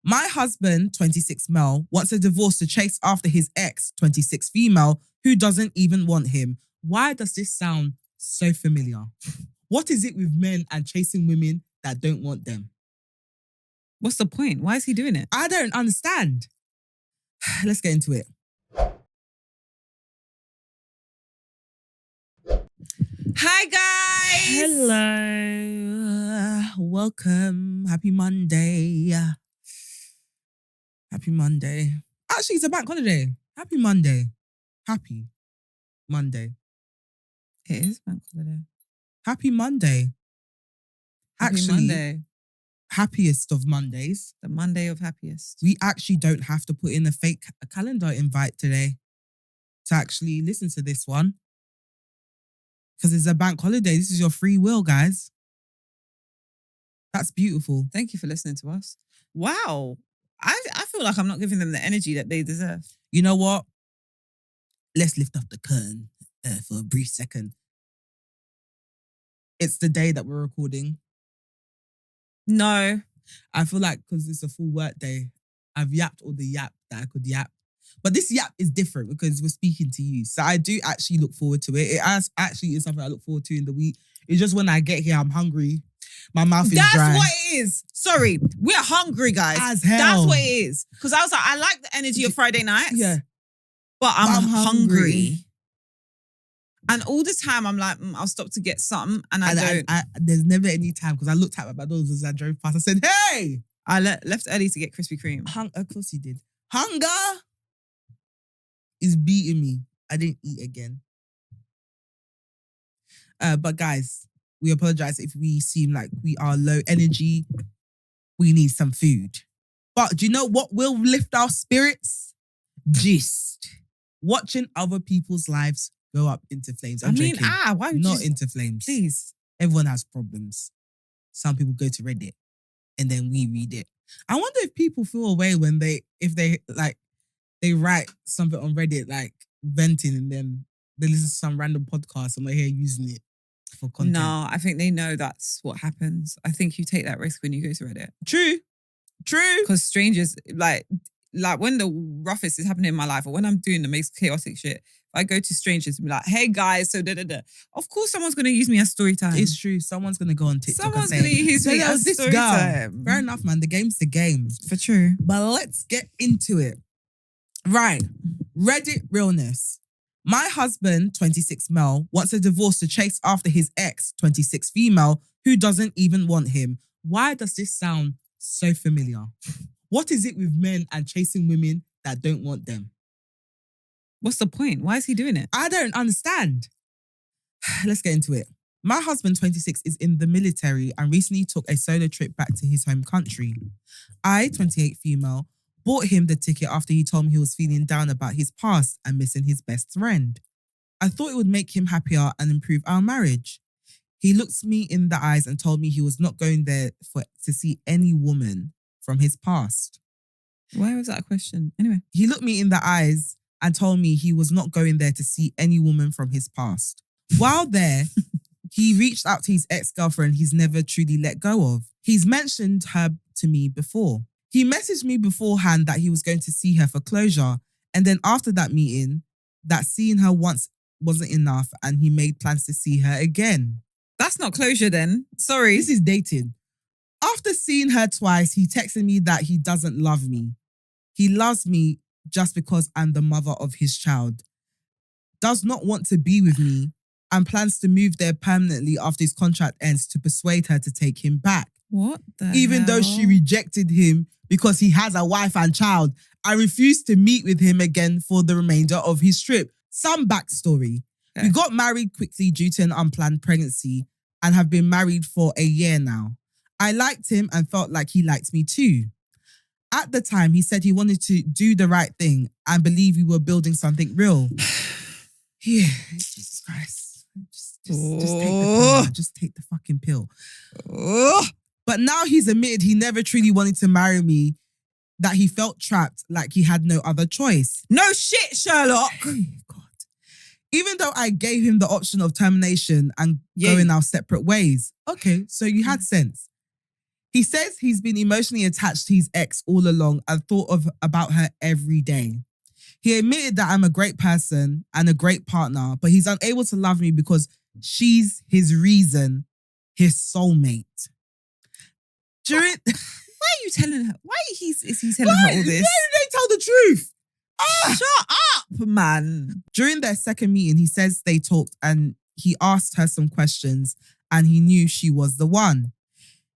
My husband, 26 male, wants a divorce to chase after his ex, 26 female, who doesn't even want him. Why does this sound so familiar? What is it with men and chasing women that don't want them? What's the point? Why is he doing it? I don't understand. Let's get into it. Hi guys! Hello. Welcome. Happy Monday. Happy Monday. Actually, it's a bank holiday. Happy Monday. Happy Monday. It is bank holiday. Happy Monday. Happy Actually, Monday. happiest of Mondays. The Monday of happiest. We actually don't have to put in a fake calendar invite today to actually listen to this one. Because it's a bank holiday. This is your free will, guys. That's beautiful. Thank you for listening to us. Wow. I feel like I'm not giving them the energy that they deserve. You know what? Let's lift up the curtain for a brief second. It's the day that we're recording. No. I feel like because it's a full work day, I've yapped all the yap that I could yap. But this yap is different because we're speaking to you. So I do actually look forward to it. It actually is something I look forward to in the week. It's just when I get here, I'm hungry. My mouth is dry. That's what it is. Sorry. We're hungry, guys. As hell. That's what it is. Because I was like, I like the energy of Friday nights. Yeah. But I'm hungry. hungry. And all the time, I'm like, I'll stop to get something. And I don't. There's never any time because I looked at my McDonald's as I drove past. I said, hey! I left early to get Krispy Kreme. Of course you did. Hunger is beating me. I didn't eat again. But guys, we apologize if we seem like we are low energy. We need some food. But do you know what will lift our spirits? Just watching other people's lives go up into flames. I'm joking. Why would Not you... into flames. Please. Everyone has problems. Some people go to Reddit and then we read it. I wonder if people feel away when they write something on Reddit like venting and then they listen to some random podcast and we're here using it for content. No, I think they know that's what happens. I think you take that risk when you go to Reddit. True. Because strangers, like when the roughest is happening in my life or when I'm doing the most chaotic shit, I go to strangers and be like, hey guys, so da-da-da. Of course someone's going to use me as story time. It's true. Someone's going to go on TikTok Someone's and say, going to use me as this story time. Fair enough, man. The game's the game. For true. But let's get into it. Right. Reddit realness. My husband, 26 male, wants a divorce to chase after his ex, 26 female, who doesn't even want him. Why does this sound so familiar? What is it with men and chasing women that don't want them? What's the point? Why is he doing it? I don't understand. Let's get into it. My husband, 26, is in the military and recently took a solo trip back to his home country. I, 28 female, bought him the ticket after he told me he was feeling down about his past and missing his best friend. I thought it would make him happier and improve our marriage. He looked me in the eyes and told me he was not going there to see any woman from his past. Why was that a question? Anyway. He looked me in the eyes and told me he was not going there to see any woman from his past. While there, he reached out to his ex-girlfriend he's never truly let go of. He's mentioned her to me before. He messaged me beforehand that he was going to see her for closure. And then after that meeting, that seeing her once wasn't enough and he made plans to see her again. That's not closure then. Sorry. This is dating. After seeing her twice, he texted me that he doesn't love me. He loves me just because I'm the mother of his child. Does not want to be with me and plans to move there permanently after his contract ends to persuade her to take him back. What the Even though she rejected him because he has a wife and child, I refused to meet with him again for the remainder of his trip. Some backstory. Okay. We got married quickly due to an unplanned pregnancy and have been married for a year now. I liked him and felt like he liked me too. At the time, he said he wanted to do the right thing and believe we were building something real. Yeah, Jesus Christ. Just take the fucking pill. But now he's admitted he never truly wanted to marry me, that he felt trapped like he had no other choice. No shit, Sherlock. Hey, God. Even though I gave him the option of termination and going our separate ways. Okay, so you had sense. He says he's been emotionally attached to his ex all along and about her every day. He admitted that I'm a great person and a great partner, but he's unable to love me because she's his reason, his soulmate. During Why are you telling her? Why is he telling her all Why this? do they tell the truth? Shut up, man. During their second meeting, he says they talked and he asked her some questions and he knew she was the one.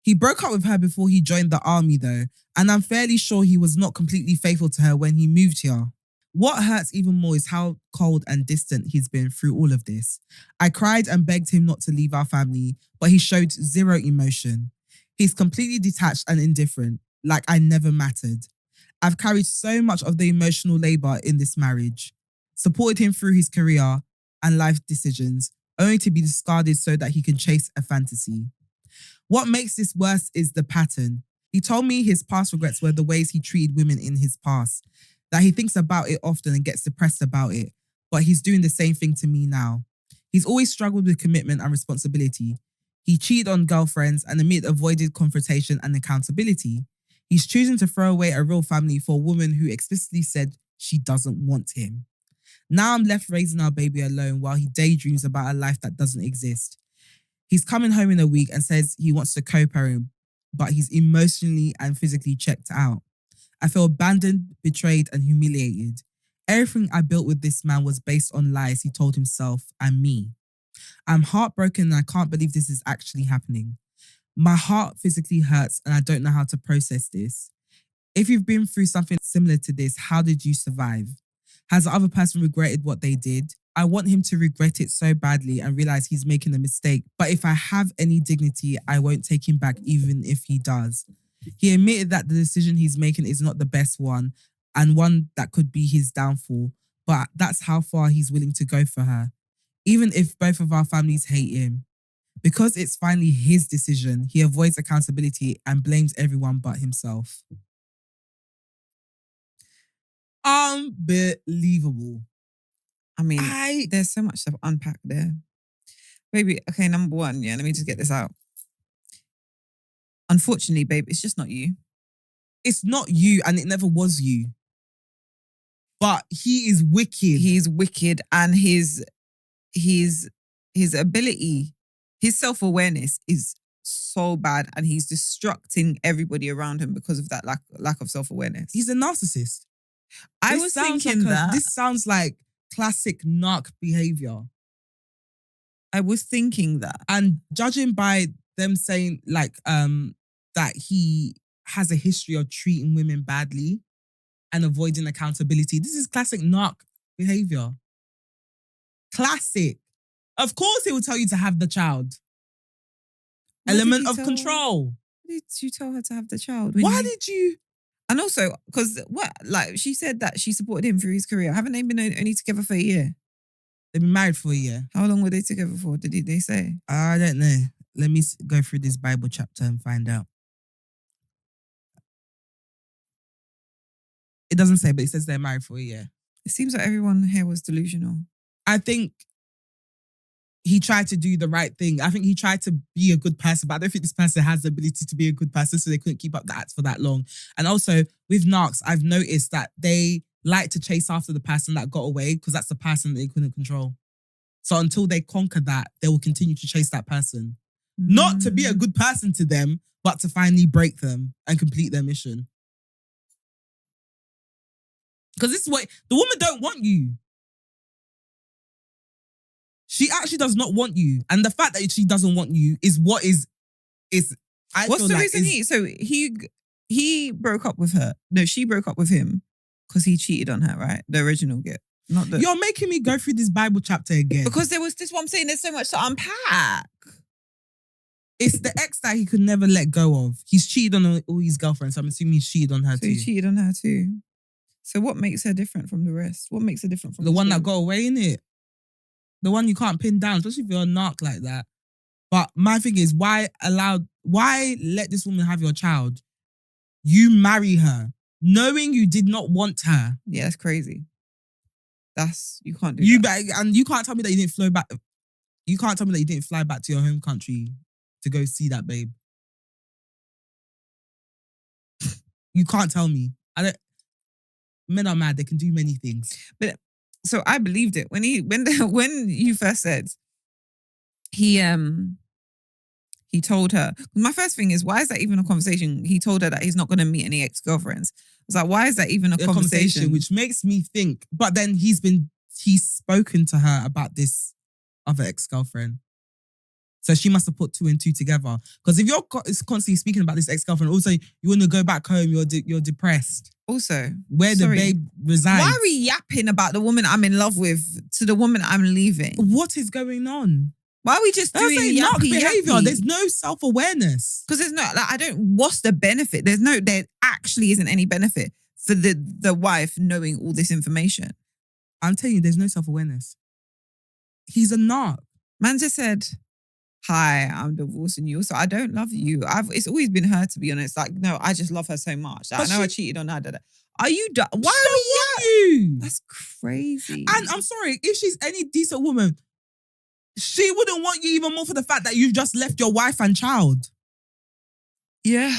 He broke up with her before he joined the army though, and I'm fairly sure he was not completely faithful to her when he moved here. What hurts even more is how cold and distant he's been through all of this. I cried and begged him not to leave our family, but he showed zero emotion. He's completely detached and indifferent, like I never mattered. I've carried so much of the emotional labor in this marriage, supported him through his career and life decisions, only to be discarded so that he can chase a fantasy. What makes this worse is the pattern. He told me his past regrets were the ways he treated women in his past, that he thinks about it often and gets depressed about it, but he's doing the same thing to me now. He's always struggled with commitment and responsibility. He cheated on girlfriends and amid avoided confrontation and accountability. He's choosing to throw away a real family for a woman who explicitly said she doesn't want him. Now I'm left raising our baby alone while he daydreams about a life that doesn't exist. He's coming home in a week and says he wants to co-parent, but he's emotionally and physically checked out. I feel abandoned, betrayed, and humiliated. Everything I built with this man was based on lies he told himself and me. I'm heartbroken and I can't believe this is actually happening. My heart physically hurts and I don't know how to process this. If you've been through something similar to this, how did you survive? Has the other person regretted what they did? I want him to regret it so badly and realize he's making a mistake. But if I have any dignity, I won't take him back even if he does. He admitted that the decision he's making is not the best one and one that could be his downfall. But that's how far he's willing to go for her, even if both of our families hate him. Because it's finally his decision, he avoids accountability and blames everyone but himself. Unbelievable. I mean, there's so much to unpack there. Baby, okay, number one, yeah, let me just get this out. Unfortunately, babe, it's just not you. It's not you and it never was you. But he is wicked. He's wicked and his ability, his self-awareness is so bad and he's destructing everybody around him because of that lack of self-awareness. He's a narcissist. I was thinking that. This sounds like classic narc behavior. I was thinking that. And judging by them saying that he has a history of treating women badly and avoiding accountability, this is classic narc behavior. Classic. Of course he will tell you to have the child. Element of control. Why did you tell her to have the child? Why did you? And also, because she said that she supported him through his career. Haven't they been only together for a year? They've been married for a year. How long were they together for? Did they say? I don't know. Let me go through this Bible chapter and find out. It doesn't say, but it says they're married for a year. It seems like everyone here was delusional. I think he tried to do the right thing. I think he tried to be a good person, but I don't think this person has the ability to be a good person, so they couldn't keep up the act for that long. And also, with narcs, I've noticed that they like to chase after the person that got away because that's the person they couldn't control. So until they conquer that, they will continue to chase that person. Not to be a good person to them, but to finally break them and complete their mission. Because this is what the woman don't want you. She actually does not want you. And the fact that she doesn't want you is what is what's the reason he broke up with her? No, she broke up with him because he cheated on her, right? The original get. Not the You're making me go through this Bible chapter again. Because there was this one I'm saying there's so much to unpack. It's the ex that he could never let go of. He's cheated on all his girlfriends. So I'm assuming he's cheated on her too. So he cheated on her too. So what makes her different from the rest? What makes her different from the one that got away, innit? The one you can't pin down, especially if you're a narc like that. But my thing is, why let this woman have your child? You marry her, knowing you did not want her. Yeah, that's crazy. You can't do that. And you can't tell me that you didn't fly back. You can't tell me that you didn't fly back to your home country to go see that babe. You can't tell me. Men are mad. They can do many things. So I believed it when you first said he told her. My first thing is, why is that even a conversation? He told her that he's not going to meet any ex-girlfriends. I was like, why is that even a conversation? Which makes me think. But then he's spoken to her about this other ex-girlfriend. So she must have put 2 and 2 together. Because if you're constantly speaking about this ex-girlfriend, also you want to go back home, you're depressed. Also, where the babe resides. Why are we yapping about the woman I'm in love with to the woman I'm leaving? What is going on? Why are we just doing yappy behavior? There's no self-awareness. Because there's no, what's the benefit? There actually isn't any benefit for the wife knowing all this information. I'm telling you, there's no self-awareness. He's a narc. Man just said, hi, I'm divorcing you. So I don't love you. It's always been her, to be honest. Like, no, I just love her so much. I know I cheated on her. Are you done? Why are you? That's crazy. And I'm sorry, if she's any decent woman, she wouldn't want you even more for the fact that you've just left your wife and child. Yeah.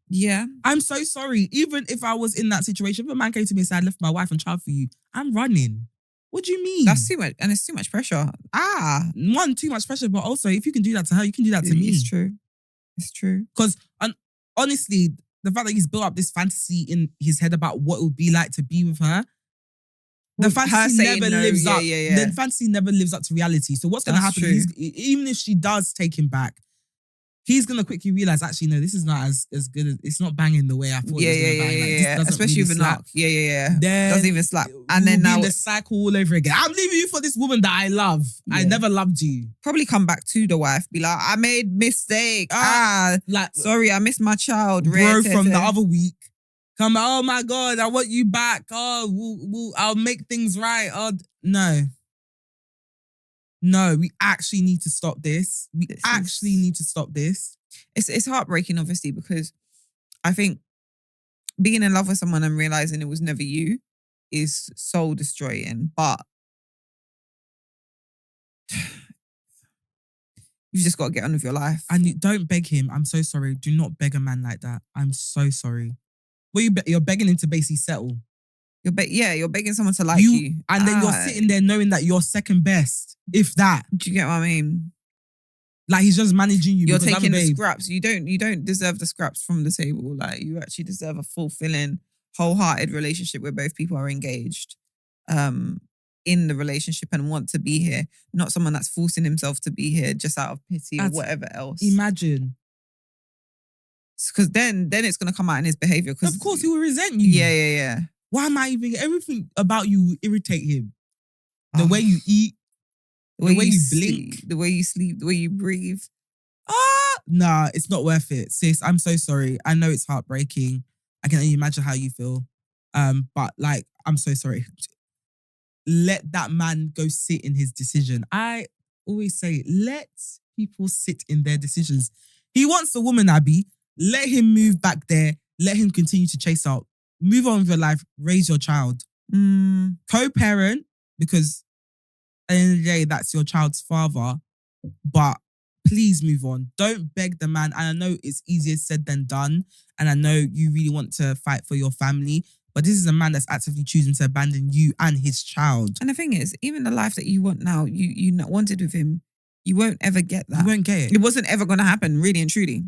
Yeah. I'm so sorry. Even if I was in that situation, if a man came to me and said, I left my wife and child for you, I'm running. What do you mean? That's too much. And it's too much pressure. One, too much pressure, but also if you can do that to her, you can do that to me. It's true. It's true. Because honestly, the fact that he's built up this fantasy in his head about what it would be like to be with her, the fantasy never lives up. The fantasy never lives up to reality. So what's going to happen is, even if she does take him back, he's going to quickly realize, actually, no, this is not as good as, it's not banging the way I thought it was going to bang. Like, especially really with a knock. Yeah. Then doesn't even slap. And then now the cycle all over again. I'm leaving you for this woman that I love. Yeah. I never loved you. Probably come back to the wife, be like, I made mistake. Sorry, I missed my child. Bro from the other week. Come, oh my God, I want you back. Oh, I'll make things right. Oh, no. No, we actually need to stop this. Need to stop this. It's heartbreaking, obviously, because I think being in love with someone and realizing it was never you is soul destroying. But you've just got to get on with your life. And you don't beg him. I'm so sorry. Do not beg a man like that. I'm so sorry. Well, you're begging him to basically settle. You're begging someone to like you. And then you're sitting there knowing that you're second best, if that. Do you get what I mean? Like, he's just managing you. You're taking the scraps. You don't deserve the scraps from the table. Like, you actually deserve a fulfilling, wholehearted relationship where both people are engaged in the relationship and want to be here. Not someone that's forcing himself to be here just out of pity or whatever else. Imagine. Because then it's going to come out in his behavior. Of course, he will resent you. Yeah. Why am I even... Everything about you will irritate him. The way you eat, the way you blink, the way you sleep, the way you breathe. Nah, it's not worth it. Sis, I'm so sorry. I know it's heartbreaking. I can only imagine how you feel. But like, I'm so sorry. Let that man go sit in his decision. I always say, let people sit in their decisions. He wants the woman, Abby. Let him move back there. Let him continue to chase out. Move on with your life. Raise your child. Co-parent, because at the end of the day, that's your child's father. But please move on. Don't beg the man. And I know it's easier said than done. And I know you really want to fight for your family. But this is a man that's actively choosing to abandon you and his child. And the thing is, even the life that you want now, you not wanted with him, you won't ever get that. You won't get it. It wasn't ever going to happen, really and truly.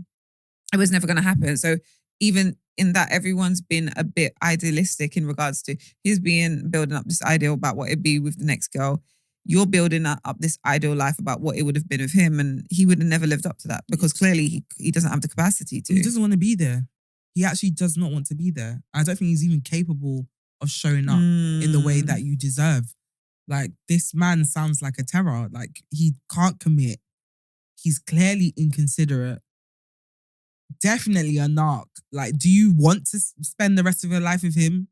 It was never going to happen. So even in that, everyone's been a bit idealistic in regards to he's building up this ideal about what it'd be with the next girl. You're building up this ideal life about what it would have been with him, and he would have never lived up to that because clearly he doesn't have the capacity to. He doesn't want to be there. He actually does not want to be there. I don't think he's even capable of showing up in the way that you deserve. Like, this man sounds like a terror. Like, he can't commit. He's clearly inconsiderate. Definitely a narc. Like, do you want to spend the rest of your life with him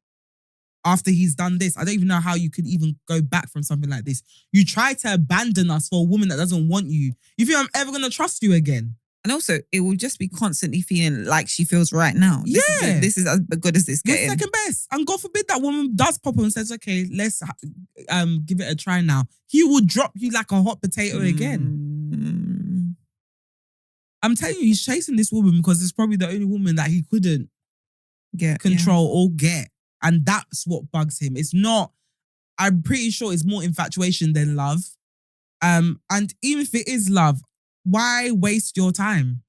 after he's done this? I don't even know how you could even go back from something like this. You try to abandon us for a woman that doesn't want you. You think I'm ever going to trust you again? And also, it will just be constantly feeling like she feels right now. This is as good as this getting. Second best. And God forbid that woman does pop up and says, okay, let's give it a try now. He will drop you like a hot potato again. I'm telling you, he's chasing this woman because it's probably the only woman that he couldn't control or get. And that's what bugs him. It's not, I'm pretty sure it's more infatuation than love. And even if it is love, why waste your time?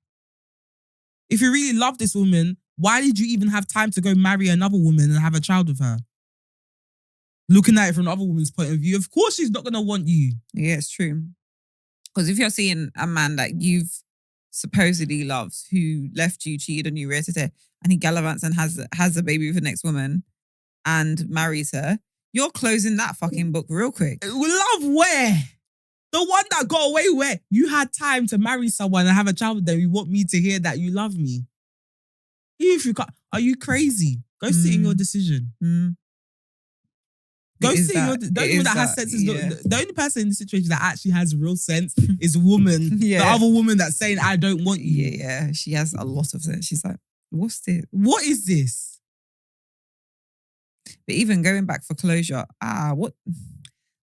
If you really love this woman, why did you even have time to go marry another woman and have a child with her? Looking at it from the other woman's point of view, of course she's not going to want you. Yeah, it's true. Because if you're seeing a man that you've supposedly loved who left you, cheated on you, and he gallivants and has a baby with the next woman and marries her, you're closing that fucking book real quick. Love where? The one that got away where? You had time to marry someone and have a child with them. You want me to hear that you love me? If you can't, are you crazy? Go sit in your decision. Go sit in your... The only one that has sense is... The only person in the situation that actually has real sense is a woman. The other woman that's saying, I don't want you. Yeah. She has a lot of sense. She's like, what's this? What is this? But even going back for closure, what...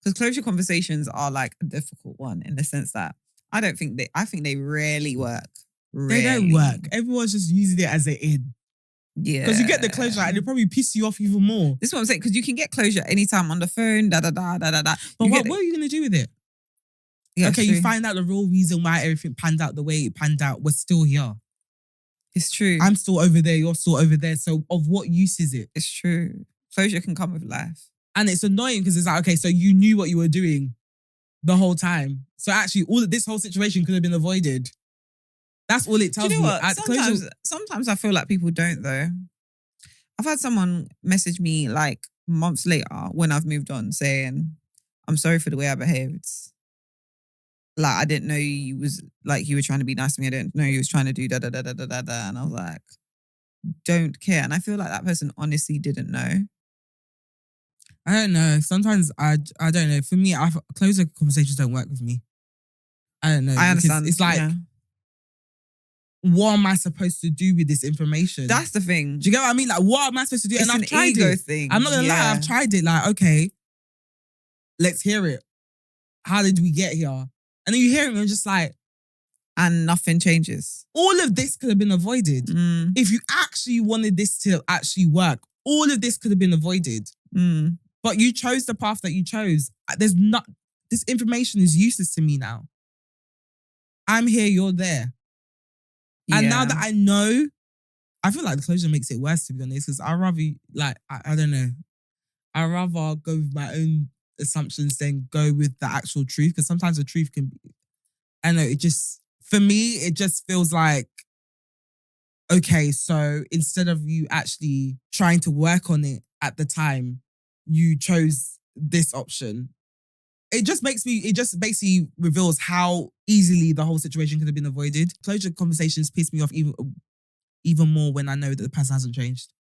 Because closure conversations are like a difficult one in the sense that I think they rarely work. They don't work. Everyone's just using it as an in. Yeah. Because you get the closure and it probably piss you off even more. This is what I'm saying. Because you can get closure anytime on the phone, da-da-da. But what are you going to do with it? Yeah, okay, you find out the real reason why everything panned out the way it panned out. We're still here. It's true. I'm still over there. You're still over there. So of what use is it? It's true. Closure can come with life. And it's annoying because it's like, okay, so you knew what you were doing the whole time. So actually, all of this whole situation could have been avoided. That's all it tells Do you know me. what? Sometimes I feel like people don't though. I've had someone message me like months later when I've moved on saying, I'm sorry for the way I behaved. Like, I didn't know you were trying to be nice to me. I didn't know you was trying to do da-da-da-da-da-da. And I was like, don't care. And I feel like that person honestly didn't know. I don't know. Sometimes I don't know. For me, closer conversations don't work with me. I don't know. I understand. It's like, what am I supposed to do with this information? That's the thing. Do you get what I mean? Like, what am I supposed to do? It's and I've an tried ego it. thing. I'm not gonna lie, I've tried it. Like, okay, let's hear it. How did we get here? And then you hear it and you're just like, and nothing changes. All of this could have been avoided. If you actually wanted this to actually work, all of this could have been avoided. But you chose the path that you chose. This information is useless to me now. I'm here, you're there. And now that I know, I feel like the closure makes it worse, to be honest, because I'd rather, like, I don't know. I'd rather go with my own assumptions than go with the actual truth, because sometimes the truth can be, I don't know, for me, it just feels like, okay, so instead of you actually trying to work on it at the time, you chose this option. It just basically reveals how easily the whole situation could have been avoided. Closure conversations piss me off even more when I know that the person hasn't changed.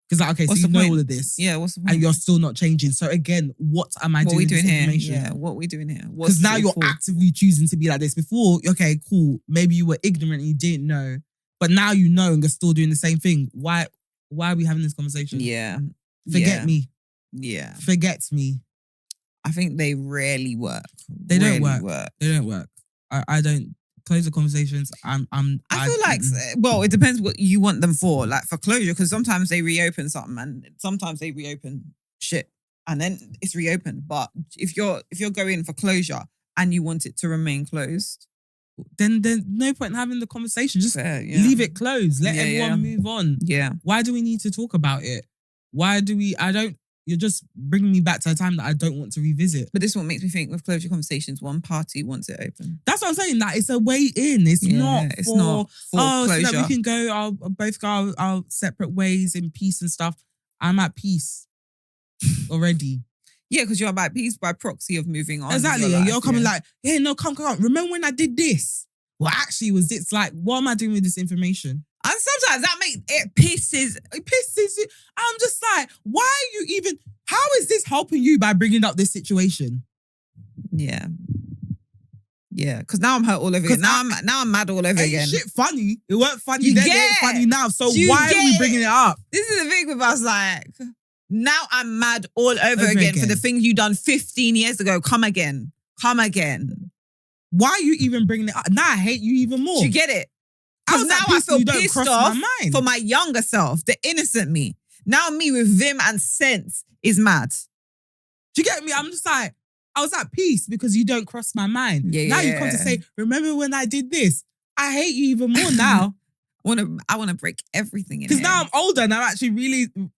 Because like, okay, so you know all of this. Yeah, what's the point? And you're still not changing. So again, what am I doing with this information? Yeah, what are we doing here? Because now you're actively choosing to be like this. Before, okay, cool, maybe you were ignorant and you didn't know. But now you know and you're still doing the same thing. Why are we having this conversation? Yeah. Forget me. Yeah. Forget me. I think they rarely work. They don't work. They don't work. I don't close the conversations. I feel like, well, it depends what you want them for. Like for closure, because sometimes they reopen something and sometimes they reopen shit and then it's reopened. But if you're going for closure and you want it to remain closed, then there's no point in having the conversation. Just leave it closed. Let everyone move on. Yeah. Why do we need to talk about it? You're just bringing me back to a time that I don't want to revisit. But this is what makes me think with closure conversations, one party wants it open. That's what I'm saying. That it's a way in. It's not for closure. So that we can go, both go our separate ways in peace and stuff. I'm at peace already. Yeah, because you're at peace by proxy of moving on. Exactly. And you're coming like, hey, no, come. Remember when I did this? Well, actually, it's like, what am I doing with this information? And sometimes that makes it pisses. I'm just like, why are you even? How is this helping you by bringing up this situation? Yeah, because now I'm hurt all over again. Now I'm mad all over again. Shit, funny. It weren't funny then. It ain't funny now. So why are we bringing it up? This is the thing with us. Like, now I'm mad all over again for the things you done 15 years ago. Come again. Why are you even bringing it up? Now I hate you even more. Do you get it? I was now at I peace feel you don't pissed cross off my mind. for my younger self, the innocent me. Now me with vim and sense is mad. Do you get me? I'm just like, I was at peace because you don't cross my mind. Yeah, Now you come to say, remember when I did this? I hate you even more now. I want to break everything in Because here. now I'm older and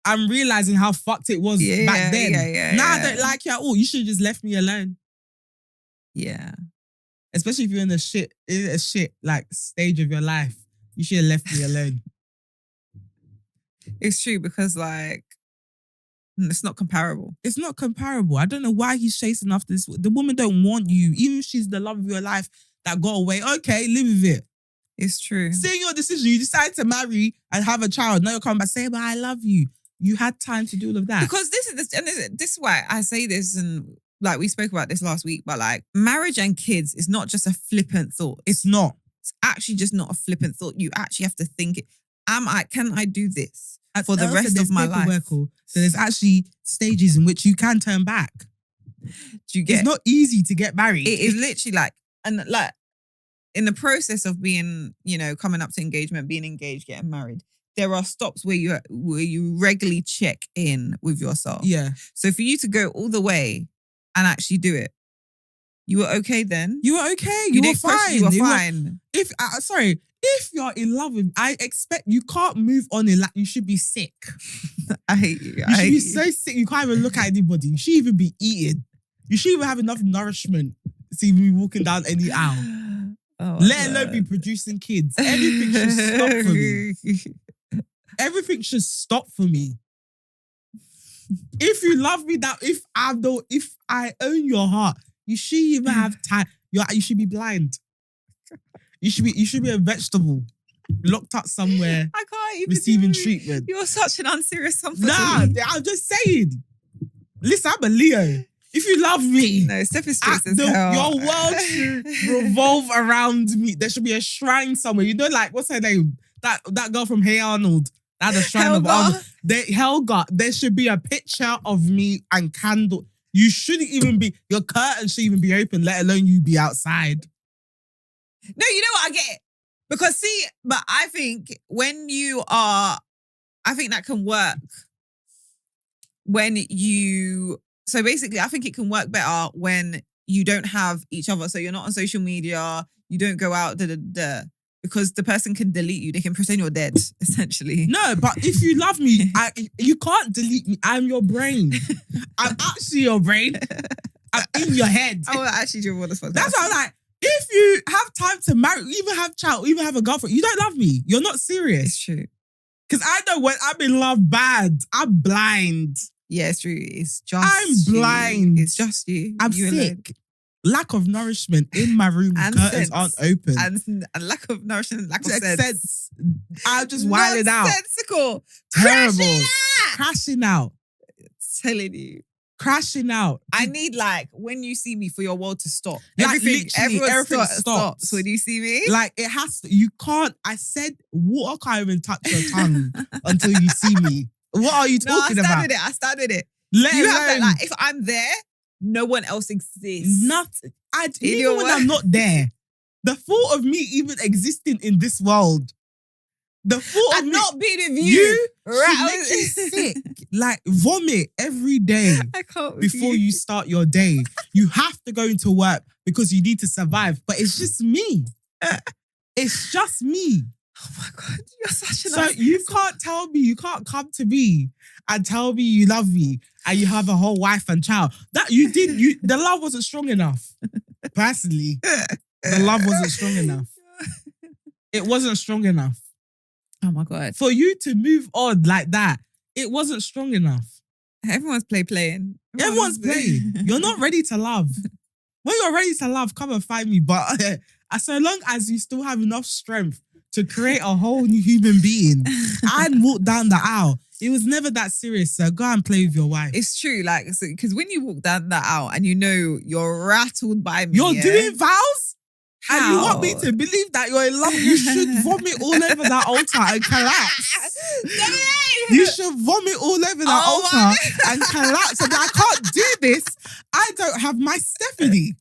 I'm realizing how fucked it was back then. Now I don't like you at all. You should have just left me alone. Yeah. Especially if you're in a shit like stage of your life. You should have left me alone. It's true because like, it's not comparable. It's not comparable. I don't know why he's chasing after this. The woman don't want you. Even if she's the love of your life that got away, okay, live with it. It's true. Seeing your decision, you decide to marry and have a child. Now you're coming back saying, but I love you. You had time to do all of that. Because this is why I say this, and like we spoke about this last week, but like marriage and kids is not just a flippant thought. It's not. It's actually just not a flippant thought. You actually have to think it. Can I do this for the rest of my life? So there's actually stages in which you can turn back. Do you get? It's not easy to get married. It is literally like, and like in the process of being, coming up to engagement, being engaged, getting married, there are stops where you regularly check in with yourself. Yeah. So for you to go all the way and actually do it, you were okay then. You were okay. You were fine. You were fine. If you're in love with, I expect you can't move on in like you should be sick. I hate you. You should be so sick you can't even look at anybody. You should even be eating. You should even have enough nourishment to even be walking down any aisle. Let alone be producing kids. Everything should stop for me. Everything should stop for me. If you love me, if I own your heart, you should even have time. You should be blind. You should be a vegetable, locked up somewhere, I can't even receiving treatment. You're such an unserious somebody. Nah, I'm just saying. Listen, I'm a Leo. If you love me, no, Steph is straight as hell. Your world should revolve around me. There should be a shrine somewhere. You know, like what's her name? That girl from Hey Arnold. That had a shrine of Arnold. Helga. There should be a picture of me and candle. You shouldn't even be. Your curtain should even be open. Let alone you be outside. No, you know what? I get it. Because but I think I think that can work when so basically I think it can work better when you don't have each other. So you're not on social media, you don't go out, because the person can delete you. They can pretend you're dead, essentially. No, but if you love me, you can't delete me. I'm your brain. I'm actually your brain. I'm in your head. I will actually do all this. That's why I'm like, if you have time to marry, even have child, even have a girlfriend, you don't love me. You're not serious. It's true. Because I know when I'm in love bad, I'm blind. Yeah, it's true. It's just I'm blind. It's just you. I'm you sick. Alone. Lack of nourishment in my room. And curtains sense. aren't open. And lack of nourishment, lack of sense. I'm just wilding out. Nonsensical. Terrible. Crashing out. Telling you. Crashing out. I need when you see me for your world to stop. Like, Everything stops stops when you see me. Like it has to. You can't. I said water can't even touch your tongue until you see me. What are you talking about? I stand with it. Let you alone, have that. If I'm there, no one else exists. Even when I'm not there, the thought of me even existing in this world, the thought of me not being with you should make you sick. Like vomit every day I can't before you start your day. You have to go into work because you need to survive. But it's just me. It's just me. Oh my God, you're such an So you can't tell me, you can't come to me and tell me you love me and you have a whole wife and child. That the love wasn't strong enough. Personally, the love wasn't strong enough. It wasn't strong enough. Oh my God. For you to move on like that, it wasn't strong enough. Everyone's playing. Everyone's playing. You're not ready to love. When you're ready to love, come and find me. But so long as you still have enough strength to create a whole new human being and walk down the aisle, it was never that serious. So go and play with your wife. It's true. Because when you walk down that aisle and you're rattled by me. You're doing vows? How? And you want me to believe that you're in love? You should vomit all over that altar and collapse. You should vomit all over that altar and collapse. And I can't do this. I don't have my Stephanie.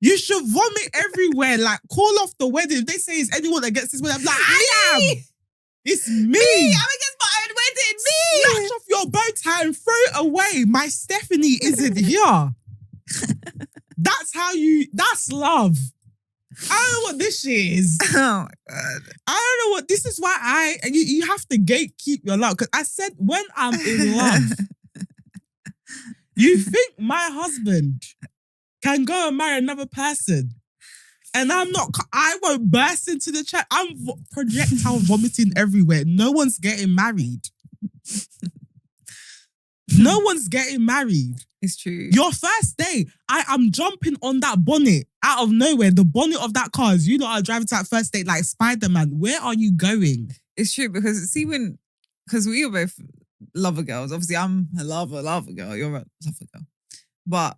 You should vomit everywhere. Like, call off the wedding. If they say it's anyone against this wedding, I'm like, I am. It's me. I'm against my own wedding. Me. Snatch off your bow tie and throw it away. My Stephanie isn't here. That's love. I don't know what this shit is. Oh my God. I don't know what, this is why you have to gatekeep your love. Because I said, when I'm in love, you think my husband can go and marry another person, and I won't burst into the chat. I'm projectile vomiting everywhere. No one's getting married. No one's getting married. It's true. Your first day, I am jumping on that bonnet out of nowhere. The bonnet of that car, you know, are driving to that first date like Spider-Man. Where are you going? It's true because because we were both lover girls. Obviously, I'm a lover girl. You're a lover girl. But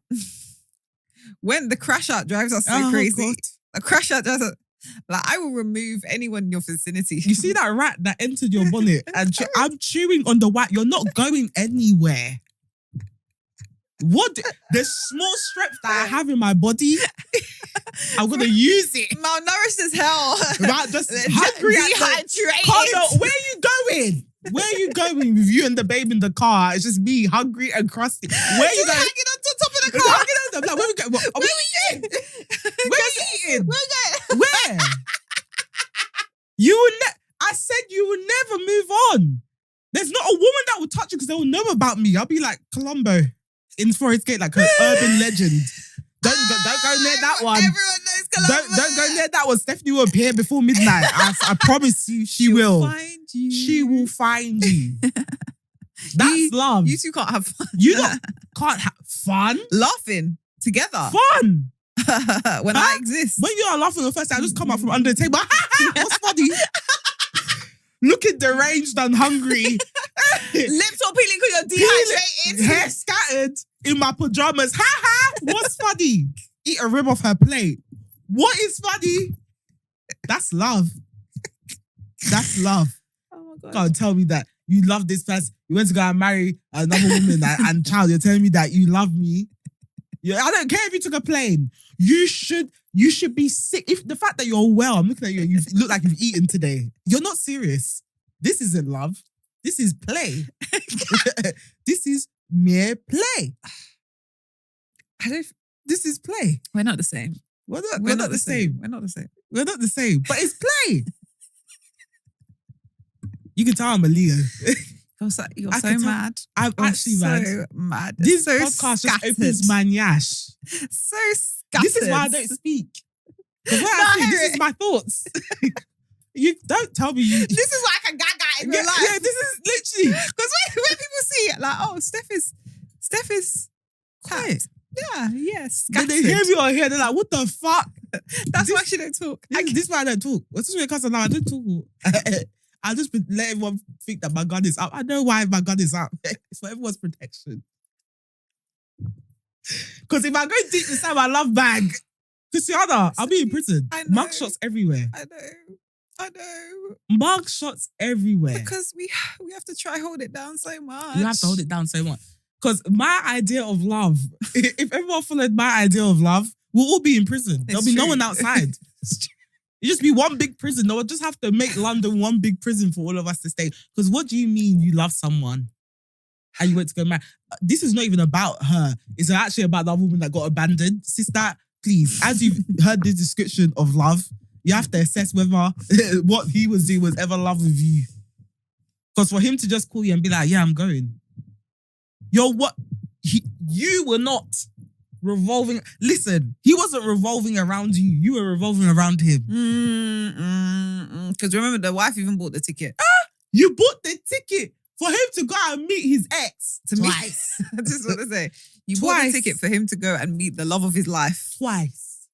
when the crash out drives us so crazy, God. the crash out drives us, like, I will remove anyone in your vicinity. You see that rat that entered your bonnet and I'm chewing on the white. You're not going anywhere. What? The small strength that I have in my body, I'm going to use it. Malnourished as hell. Right? Just hungry. Dehydrated. Carlo, where are you going? Where are you going with you and the babe in the car? It's just me, hungry and crusty. Where are you going? Hanging on the top of the car. Hanging on the, like, where we going? Where we eating? Where we eating? Where? I said you will never move on. There's not a woman that will touch you because they will know about me. I'll be like Columbo in Forest Gate, like an urban legend. Don't go near that one. Everyone knows Columbo. Don't go near that one. Stephanie will appear before midnight. I promise you, she will. Find you. She will find you. That's love. You two can't have fun. Can't have fun. Laughing together. Fun. When I exist. When you are laughing the first time, I just come out from under the table. What's funny? Looking deranged and hungry. Lips all peeling because you're dehydrated. Hair scattered in my pajamas. What's funny? Eat a rib off her plate. What is funny? That's love. That's love. Oh my God. Can't tell me that you love this person. You went to go and marry another woman and child. You're telling me that you love me. I don't care if you took a plane. You should be sick. If the fact that you're well, I'm looking at you and you look like you've eaten today. You're not serious. This isn't love. This is play. This is mere play. This is play. We're not the same. We're not the same. We're not the same. We're not the same. But it's play. You can tell I'm a Leo. You're so mad. I'm actually mad. This so podcast scattered. just opens my nyash. So scattered. This is why I don't speak. Because when I speak, this is my thoughts. You don't tell me you. This is like a gaga in real life. Yeah, this is literally. Because when people see it, like, oh, Steph is quiet. Yeah, yes. When they hear me on here, they're like, what the fuck? That's why she don't talk. This is why I don't talk. What's this because now I don't talk. I'll just let everyone think that my gun is up. I know why my gun is up. It's for everyone's protection. Because if I go deep inside my love bag, Christiana, I'll be in prison. Mug shots everywhere. I know. Mug shots everywhere. Because we have to try hold it down so much. You have to hold it down so much. Because my idea of love, if everyone followed my idea of love, we'll all be in prison. There'll be no one outside. You just be one big prison. They'll just have to make London one big prison for all of us to stay. Because what do you mean you love someone and you went to go marry? This is not even about her. It's actually about that woman that got abandoned. Sister, please, as you've heard the description of love, you have to assess whether what he was doing was ever love with you. Because for him to just call you and be like, yeah, I'm going. You were not revolving. Listen, he wasn't revolving around you. You were revolving around him. Because remember, the wife even bought the ticket. You bought the ticket for him to go and meet his ex. Twice. I just want to say. You bought the ticket for him to go and meet the love of his life. Twice.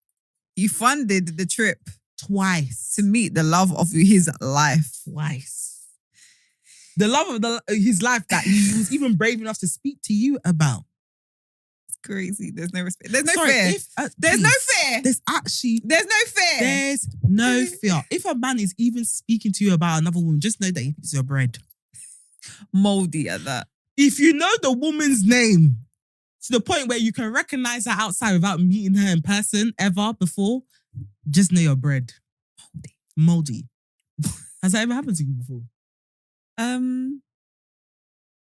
You funded the trip. Twice. To meet the love of his life. Twice. The love of his life that he was even brave enough to speak to you about. It's crazy. There's no respect. There's no fear. There's no fear. There's no fear. There's no fear. If a man is even speaking to you about another woman, just know that he eats your bread. Moldy at that. If you know the woman's name to the point where you can recognize her outside without meeting her in person ever before, just know your bread. Moldy. Has that ever happened to you before?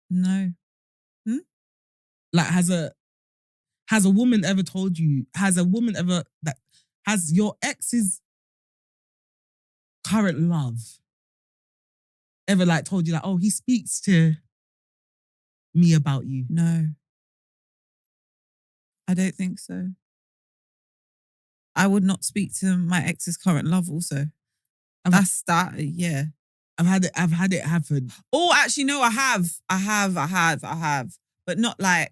No. Like, has a woman ever told you? Has your ex's current love ever like told you like, oh, he speaks to me about you? No. I don't think so. I would not speak to my ex's current love also. That's that, yeah. I've had it happen. Oh, actually, no, I have. But not like,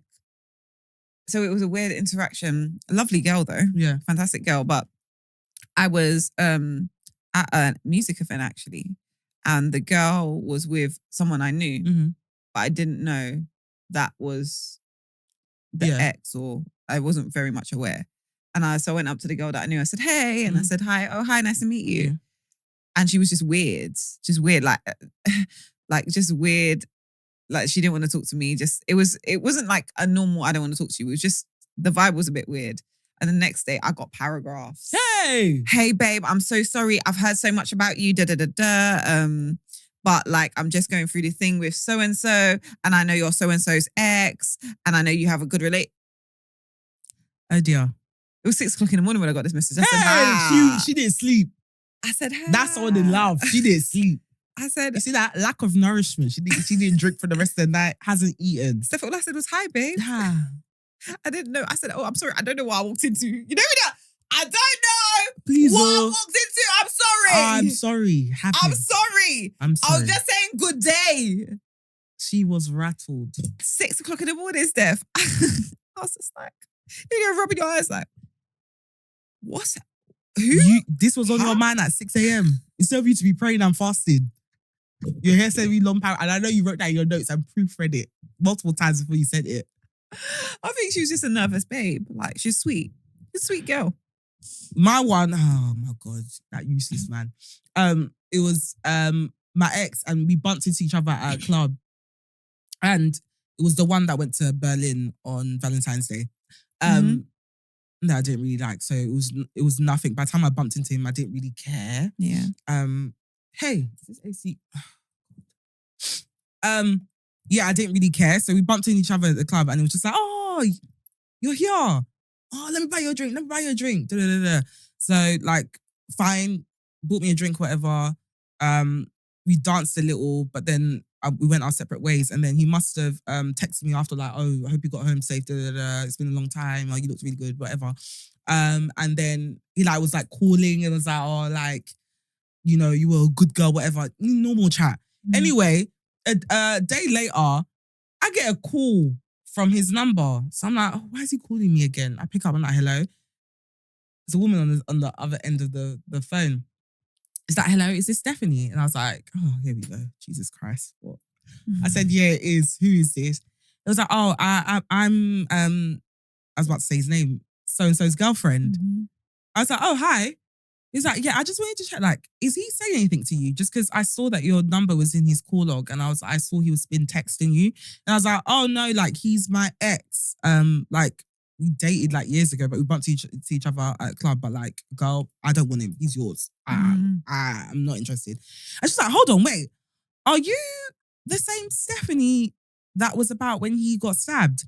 so it was a weird interaction. A lovely girl though. Yeah. Fantastic girl. But I was at a music event actually. And the girl was with someone I knew, but I didn't know that was the ex, or I wasn't very much aware. And so I went up to the girl that I knew. I said, hey, and I said, hi. Oh, hi, nice to meet you. Yeah. And she was just weird, like just weird. Like she didn't want to talk to me. It wasn't like a normal, I don't want to talk to you. It was just, the vibe was a bit weird. And the next day I got paragraphs. Hey babe, I'm so sorry. I've heard so much about you, but like, I'm just going through the thing with so-and-so, and I know you're so-and-so's ex, and I know you have a good Oh dear. It was 6 o'clock in the morning when I got this message. I said, hi. She didn't sleep. I said, hi. That's all the love. She didn't sleep. I said, you see that lack of nourishment. She didn't drink for the rest of the night. Hasn't eaten. Steph, all I said was, hi babe. I didn't know. I said, oh, I'm sorry. I don't know what I walked into. You know that? I don't know Please, what I walked into. I'm sorry. I'm sorry. I'm sorry. I'm sorry. I was just saying good day. She was rattled. 6 o'clock in the morning, Steph. I was just like, you're rubbing your eyes like, what's that? Who? This was on your mind at 6 a.m. Instead of you to be praying and fasting. Your hair said we long power. And I know you wrote that in your notes and proofread it multiple times before you said it. I think she was just a nervous babe. Like, she's sweet. She's a sweet girl. My one, oh my God, that useless man. It was my ex, and we bumped into each other at a club. And it was the one that went to Berlin on Valentine's Day. No, I didn't really like. So it was nothing. By the time I bumped into him, I didn't really care. Yeah. Hey, is this AC? Yeah, I didn't really care. So we bumped into each other at the club, and it was just like, oh, you're here. Oh, let me buy you a drink. Da, da, da, da. So like, fine, bought me a drink, whatever. We danced a little, but then we went our separate ways. And then he must have texted me after like, oh, I hope you got home safe. Da, da, da. It's been a long time. Like, you looked really good, whatever. And then he like was like calling and was like, oh, like, you know, you were a good girl, whatever. Normal chat. Anyway, a day later, I get a call from his number. So I'm like, oh, why is he calling me again? I pick up and I'm like, hello. There's a woman on the other end of the phone. Is that hello? Is this Stephanie? And I was like, oh, here we go. Jesus Christ. What? I said, yeah, it is. Who is this? It was like, oh, I'm I was about to say his name, so-and-so's girlfriend. I was like, oh, hi. He's like, yeah, I just wanted to check, like, is he saying anything to you? Just because I saw that your number was in his call log, and I saw he was been texting you. And I was like, oh no, like, he's my ex. Like, we dated like years ago, but we bumped to each other at a club. But like, girl, I don't want him. He's yours. I'm not interested. And she's like, hold on, wait. Are you the same Stephanie that was about when he got stabbed?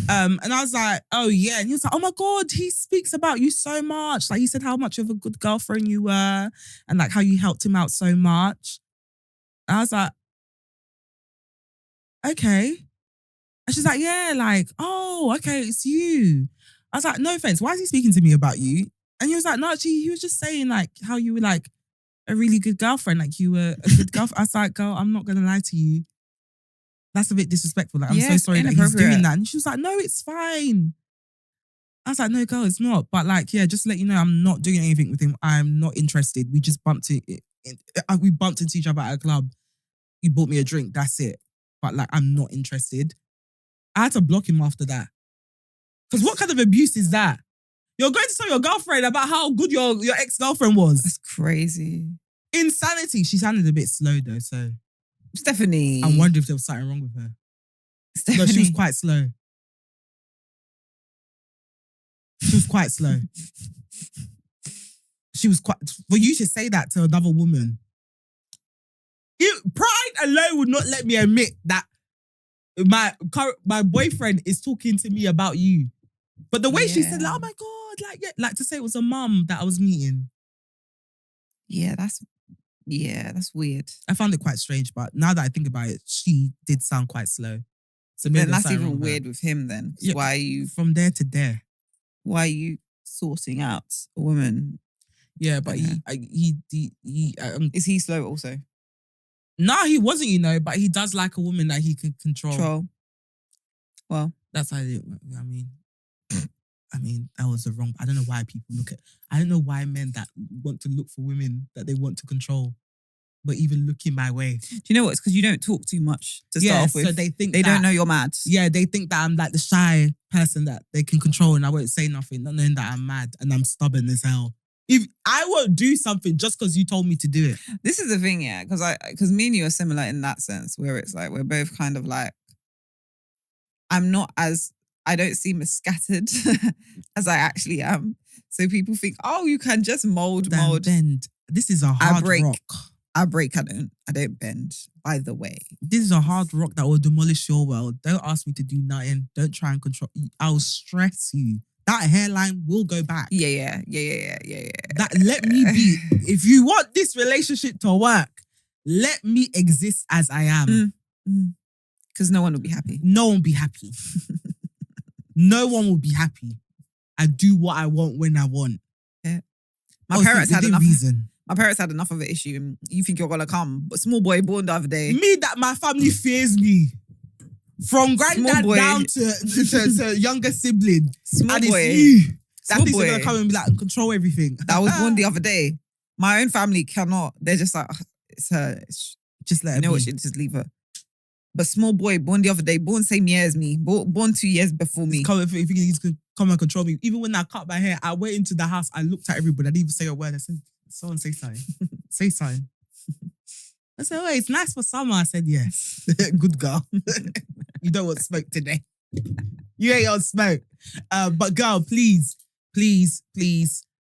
And I was like, oh yeah. And he was like, oh my God, he speaks about you so much. Like, he said how much of a good girlfriend you were, and like how you helped him out so much. And I was like, okay. And she's like, yeah, like, oh, okay, it's you. I was like, no offense, why is he speaking to me about you? And he was like, no, actually, he was just saying like how you were like a really good girlfriend, like you were a good girlfriend. I was like, girl, I'm not gonna lie to you. That's a bit disrespectful. Like, I'm so sorry that he's doing that. And she was like, no, it's fine. I was like, no, girl, it's not. But like, yeah, just to let you know, I'm not doing anything with him. I'm not interested. We just bumped we bumped into each other at a club. He bought me a drink. That's it. But like, I'm not interested. I had to block him after that. Because what kind of abuse is that? You're going to tell your girlfriend about how good your ex-girlfriend was. That's crazy. Insanity. She sounded a bit slow though, so. Stephanie. I wonder if there was something wrong with her. Stephanie. No, she was quite slow. She was quite slow. She was quite. For you to say that to another woman, pride alone would not let me admit that my boyfriend is talking to me about you. But the way she said, like, oh my God, like to say it was a mum that I was meeting. Yeah, that's weird. I found it quite strange, but now that I think about it, she did sound quite slow. So maybe Then that's something wrong even with her. weird with him then. Yeah, Why are you from there to there? Why are you sorting out a woman? Yeah, but is he slow also? No, he wasn't, you know, but he does like a woman that he can control. Well, that's how it. I mean, that was the wrong. I don't know why people I don't know why men that want to look for women that they want to control, but even looking my way. Do you know what? It's because you don't talk too much to start off with. So they think they don't know you're mad. Yeah, they think that I'm like the shy person that they can control and I won't say nothing, not knowing that I'm mad and I'm stubborn as hell. If I won't do something just because you told me to do it. This is the thing, yeah, because me and you are similar in that sense, where it's like we're both kind of like, I don't seem as scattered as I actually am. So people think, oh, you can just mold. Bend. This is a hard rock. I break. I don't bend. By the way, this is a hard rock that will demolish your world. Don't ask me to do nothing. Don't try and control. I'll stress you. That hairline will go back. Yeah. That let me be. If you want this relationship to work, let me exist as I am. Because no one will be happy. No one will be happy. No one will be happy. I do what I want when I want. Yeah. My parents had enough. Reason. My parents had enough of an issue. You think you're gonna come, but small boy born the other day. Me, that my family fears me. From granddad down to younger sibling. Small and boy. It's you. That Small thinks boy. they're gonna come and be like, control everything. That was born the other day. My own family cannot. They're just like, it's her. Just let her you know be. what? Just leave her. But small boy born the other day, born same year as me, born 2 years before me. If he's gonna come and control me. Even when I cut my hair, I went into the house, I looked at everybody, I didn't even say a word. I said, someone say something. Say something. I said, oh, it's nice for summer. I said, yes. Good girl. You don't want smoke today. You ain't on smoke. But girl, please,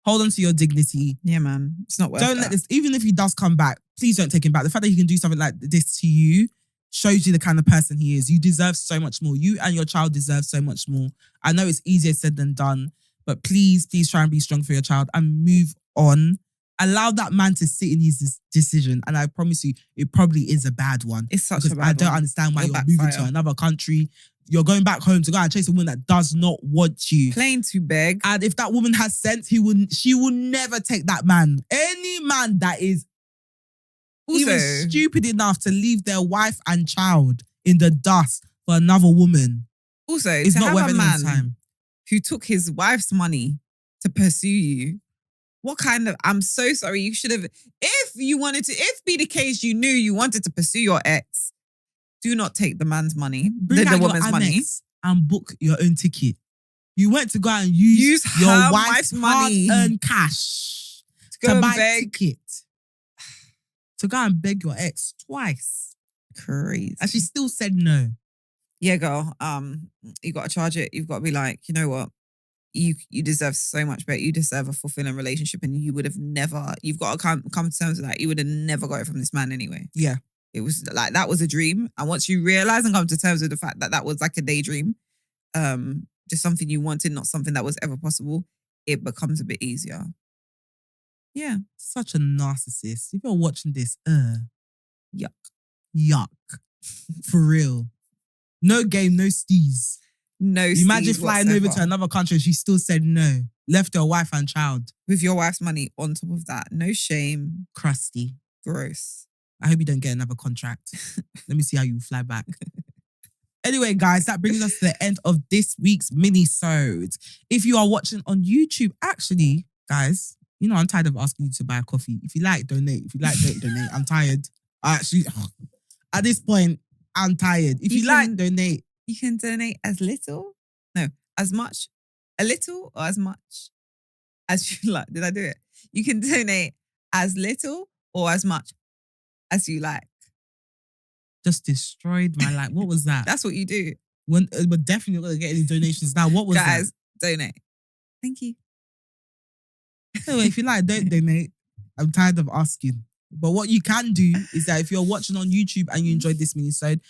hold on to your dignity. Yeah, man. It's not worth it. Don't let this, even if he does come back, please don't take him back. The fact that he can do something like this to you shows you the kind of person he is. You deserve so much more. You and your child deserve so much more. I know it's easier said than done, but please try and be strong for your child and move on. Allow that man to sit in his decision. And I promise you, it probably is a bad one. It's such a bad one. I don't understand why you're moving to another country. You're going back home to go and chase a woman that does not want you. Plain to beg. And if that woman has sense, she will never take that man. Any man that is even stupid enough to leave their wife and child in the dust for another woman. Also, it's not worth anyone's time. Who took his wife's money to pursue you? What kind of? I'm so sorry. You should have. If be the case, you knew you wanted to pursue your ex. Do not take the man's money, the woman's money, and book your own ticket. You went to go and use your wife's money, hard-earned cash to buy a ticket. To go and beg your ex twice. Crazy. And she still said no. Yeah, girl. You got to charge it. You've got to be like, you know what? You deserve so much better. You deserve a fulfilling relationship, and you would have never. You've got to come to terms with that. You would have never got it from this man anyway. Yeah, it was like that was a dream, and once you realize and come to terms with the fact that that was like a daydream, just something you wanted, not something that was ever possible, it becomes a bit easier. Yeah, such a narcissist. If you're watching this, yuck, for real. No game, no steez. No, imagine flying over to another country and she still said no. Left your wife and child. With your wife's money on top of that. No shame. Crusty. Gross. I hope you don't get another contract. Let me see how you fly back. Anyway, guys, that brings us to the end of this week's mini-sode. If you are watching on YouTube, actually, guys, you know, I'm tired of asking you to buy a coffee. If you like, donate. If you like, don't donate. I'm tired. At this point, I'm tired. If you like, donate. You can donate as little, as much, a little or as much as you like. Did I do it? You can donate as little or as much as you like. Just destroyed my life. What was that? That's what you do. We're definitely not going to get any donations now. What was that? Guys, donate. Thank you. Anyway, if you like, don't donate. I'm tired of asking. But what you can do is that if you're watching on YouTube and you enjoyed this minisode,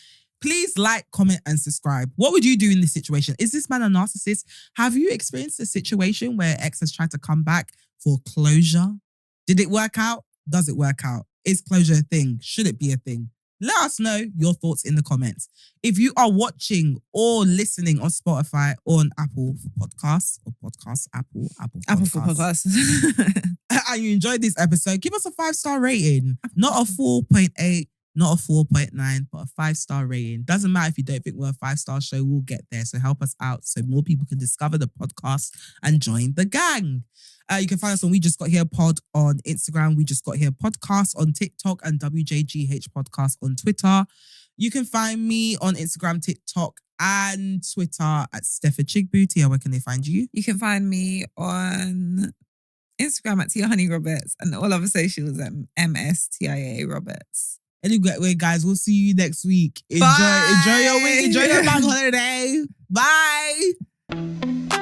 please like, comment, and subscribe. What would you do in this situation? Is this man a narcissist? Have you experienced a situation where ex has tried to come back for closure? Did it work out? Does it work out? Is closure a thing? Should it be a thing? Let us know your thoughts in the comments. If you are watching or listening on Spotify or on Apple Podcasts or Podcasts, Apple for Podcasts, podcasts. and you enjoyed this episode, give us a 5-star rating. Not a 4.8, not a 4.9, but a 5-star rating. Doesn't matter if you don't think we're a 5-star show, we'll get there. So help us out so more people can discover the podcast and join the gang. You can find us on We Just Got Here Pod on Instagram, We Just Got Here Podcast on TikTok, and WJGH Podcast on Twitter. You can find me on Instagram, TikTok, and Twitter at Steph Chigbooty. Where can they find you? You can find me on Instagram at Tia Honey Roberts and all other socials at MSTIA Roberts. Anyway, guys, we'll see you next week. Enjoy Bye. your week. Enjoy your bank holiday. Bye.